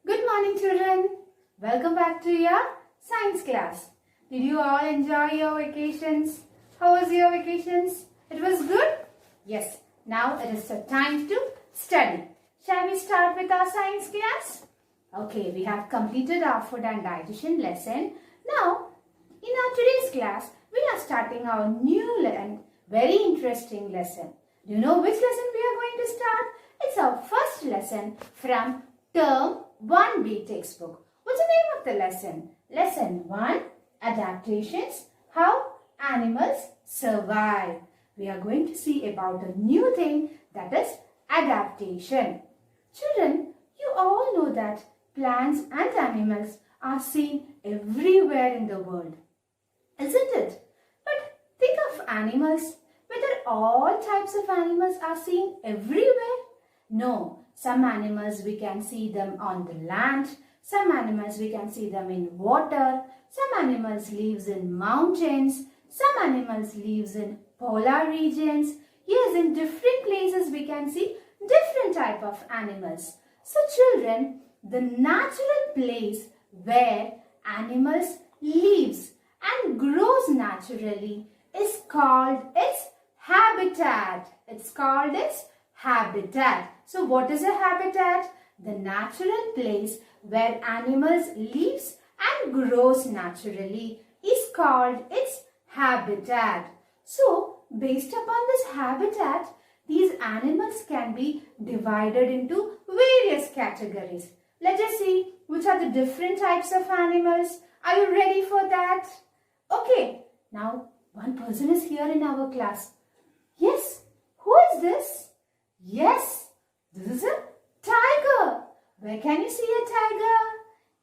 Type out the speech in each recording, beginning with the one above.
Good morning, children. Welcome back to your science class. Did you all enjoy your vacations? How was your vacations? It was good? Yes. Now it is the time to study. Shall we start with our science class? Okay, we have completed our food and digestion lesson. Now, in our today's class, we are starting our new and very interesting lesson. Do you know which lesson we are going to start? It's our first lesson from Term 1B textbook. What's the name of the lesson? Lesson 1, Adaptations, How Animals Survive. We are going to see about a new thing, that is adaptation. Children, you all know that plants and animals are seen everywhere in the world, isn't it? But think of animals. Whether all types of animals are seen everywhere? No. Some animals we can see them on the land. Some animals we can see them in water. Some animals lives in mountains. Some animals lives in polar regions. Yes, in different places we can see different type of animals. So children, the natural place where animals lives and grows naturally is called its habitat. It's called its habitat. So what is a habitat? The natural place where animals lives and grows naturally is called its habitat. So based upon this habitat, these animals can be divided into various categories. Let us see which are the different types of animals. Are you ready for that? Okay, now one person is here in our class. Yes, who is this? Yes, this is a tiger. Where can you see a tiger?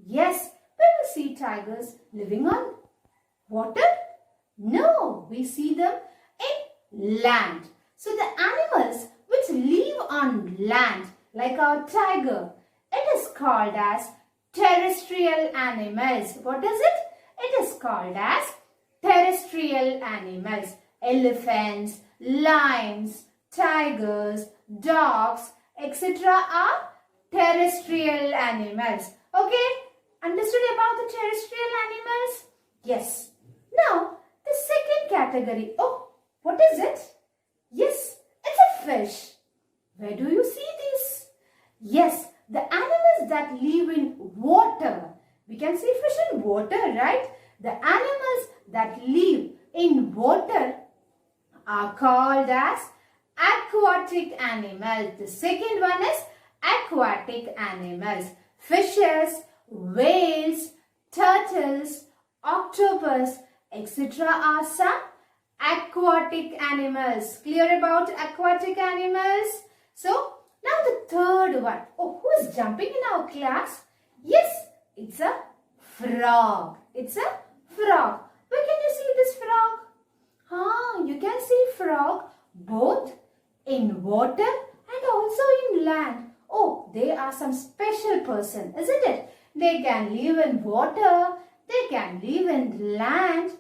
Yes, we will see tigers living on water. No, we see them in land. So the animals which live on land, like our tiger, it is called as terrestrial animals. What is it? It is called as terrestrial animals. Elephants, lions, tigers, dogs, etc. are terrestrial animals. Okay? Understood about the terrestrial animals? Yes. Now, the second category. Oh, what is it? Yes, it's a fish. Where do you see this? Yes, the animals that live in water. We can see fish in water, right? The animals that live in water are called as aquatic animals. The second one is aquatic animals. Fishes, whales, turtles, octopus, etc. are some aquatic animals. Clear about aquatic animals? So, now the third one. Oh, who is jumping in our class? Yes, it's a frog. It's a frog. Where can you see this frog? You can see frog both in water and also in land. Oh, they are some special person, isn't it? They can live in water, they can live in land.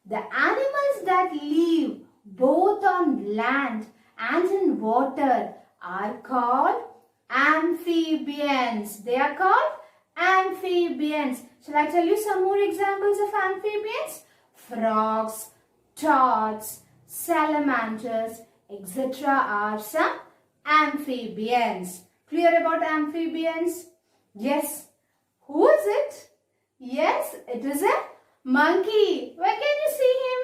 The animals that live both on land and in water are called amphibians. They are called amphibians. Shall I tell you some more examples of amphibians? Frogs, toads, salamanders, etc. are some amphibians. Clear about amphibians? Yes. Who is it? Yes, it is a monkey. Where can you see him?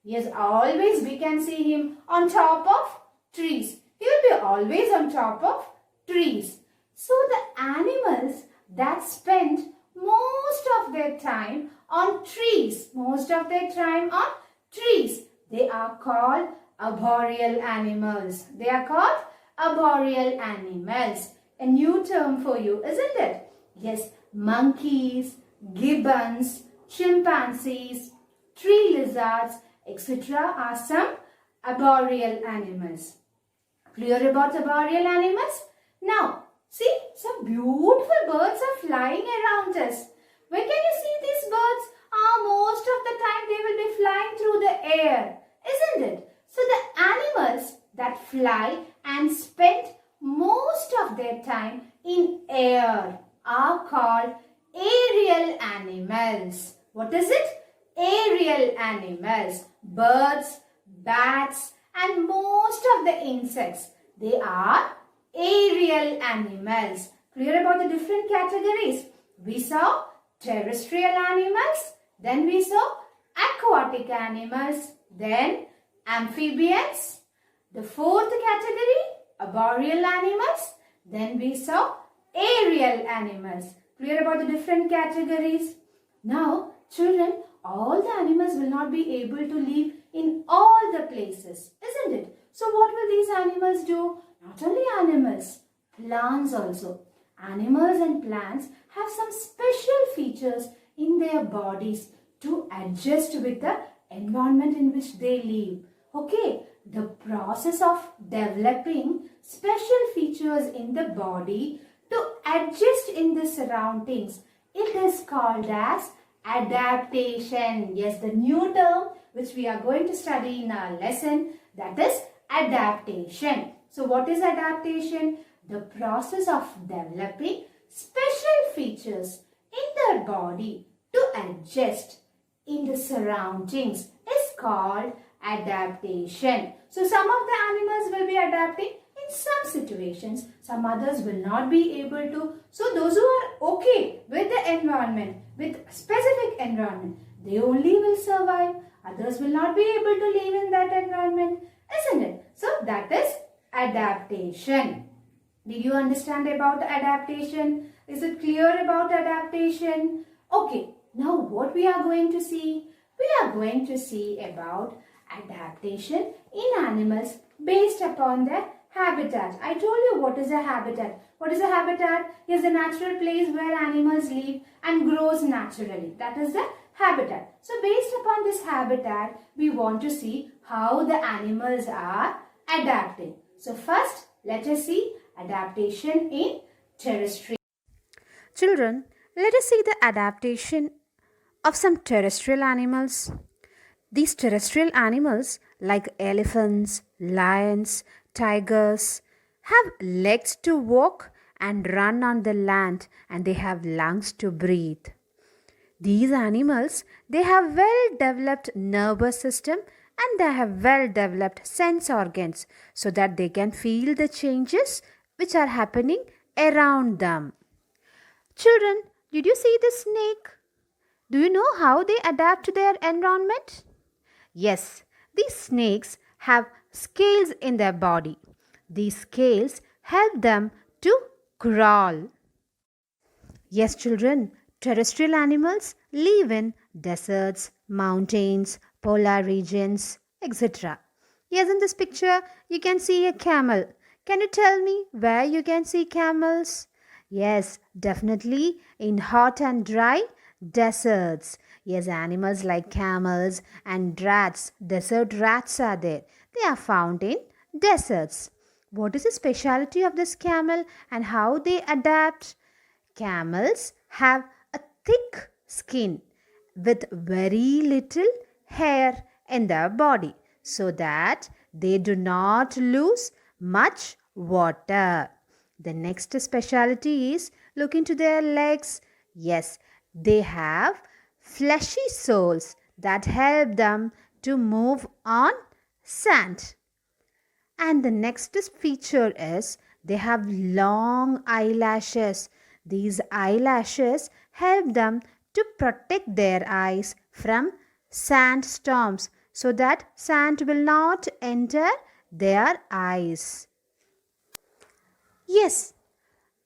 Yes, always we can see him on top of trees. He will be always on top of trees. So the animals that spend most of their time on trees, they are called arboreal animals. They are called arboreal animals. A new term for you, isn't it? Yes, monkeys, gibbons, chimpanzees, tree lizards, etc. are some arboreal animals. Clear about arboreal animals? Now, see, some beautiful birds are flying around us. Where can you see these birds? Most of the time they will be flying through the air, isn't it? So the animals that fly and spend most of their time in air are called aerial animals. What is it? Aerial animals. Birds, bats and most of the insects. They are aerial animals. Clear about the different categories? We saw terrestrial animals. Then we saw aquatic animals. Then amphibians. The fourth category, arboreal animals. Then we saw aerial animals. Clear about the different categories? Now, children, all the animals will not be able to live in all the places, isn't it? So what will these animals do? Not only animals, plants also. Animals and plants have some special features in their bodies to adjust with the environment in which they live. Okay, the process of developing special features in the body to adjust in the surroundings, it is called as adaptation. Yes, the new term which we are going to study in our lesson, that is adaptation. So what is adaptation? The process of developing special features in their body to adjust in the surroundings is called adaptation. So some of the animals will be adapting in some situations, some others will not be able to. So those who are okay with the environment, with specific environment, they only will survive. Others will not be able to live in that environment, isn't it? So that is adaptation. Did you understand about adaptation? Is it clear about adaptation? Okay, now what we are going to see? We are going to see about adaptation in animals based upon their habitat. I told you what is a habitat. What is a habitat? Is a natural place where animals live and grows naturally. That is the habitat. So based upon this habitat, we want to see how the animals are adapting. So first, let us see adaptation in terrestrial. Children, let us see the adaptation of some terrestrial animals. These terrestrial animals like elephants, lions, tigers have legs to walk and run on the land, and they have lungs to breathe. These animals, they have well developed nervous system and they have well developed sense organs so that they can feel the changes which are happening around them. Children, did you see the snake? Do you know how they adapt to their environment? Yes, these snakes have scales in their body. These scales help them to crawl. Yes, children, terrestrial animals live in deserts, mountains, polar regions, etc. Yes, in this picture, you can see a camel. Can you tell me where you can see camels? Yes, definitely in hot and dry deserts. Yes, animals like camels and rats, desert rats are there. They are found in deserts. What is the speciality of this camel and how they adapt? Camels have a thick skin with very little hair in their body so that they do not lose much water. The next specialty is look into their legs. Yes, they have fleshy soles that help them to move on sand. And the next feature is they have long eyelashes. These eyelashes help them to protect their eyes from sandstorms so that sand will not enter their eyes. Yes,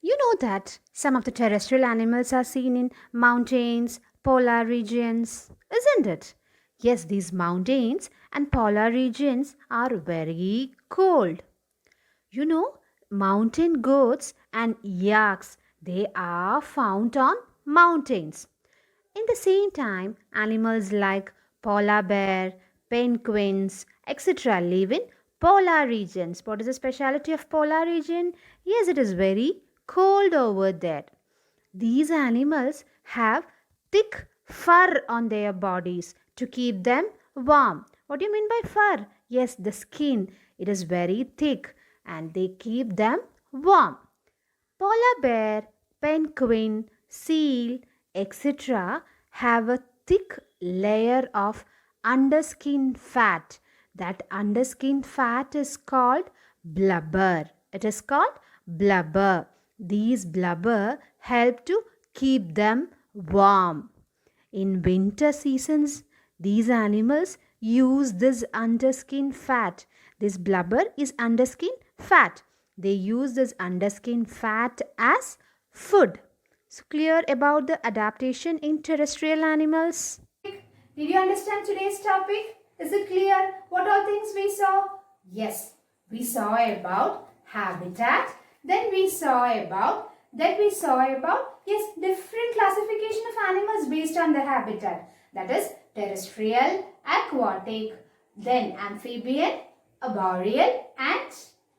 you know that some of the terrestrial animals are seen in mountains, polar regions, isn't it? Yes, these mountains and polar regions are very cold. You know, mountain goats and yaks, they are found on mountains. In the same time, animals like polar bear, penguins, etc. live in polar regions. What is the speciality of polar region? Yes, it is very cold over there. These animals have thick fur on their bodies to keep them warm. What do you mean by fur? Yes, the skin. It is very thick and they keep them warm. Polar bear, penguin, seal, etc. have a thick layer of underskin fat. That underskin fat is called blubber. It is called blubber. These blubber help to keep them warm. In winter seasons, these animals use this underskin fat. This blubber is underskin fat. They use this underskin fat as food. So, clear about the adaptation in terrestrial animals? Did you understand today's topic? Is it clear what all things we saw? Yes, we saw about habitat, then we saw about yes, different classification of animals based on the habitat. That is terrestrial, aquatic, then amphibian, arboreal and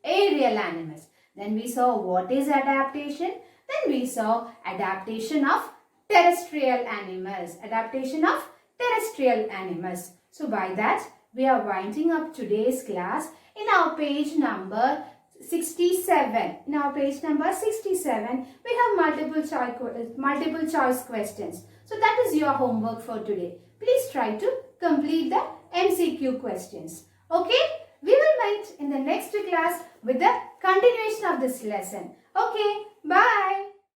aerial animals. Then we saw what is adaptation. Then we saw adaptation of terrestrial animals. Adaptation of terrestrial animals. So by that, we are winding up today's class in our page number 67. In our page number 67, we have multiple choice questions. So that is your homework for today. Please try to complete the MCQ questions. Okay? We will meet in the next class with the continuation of this lesson. Okay? Bye.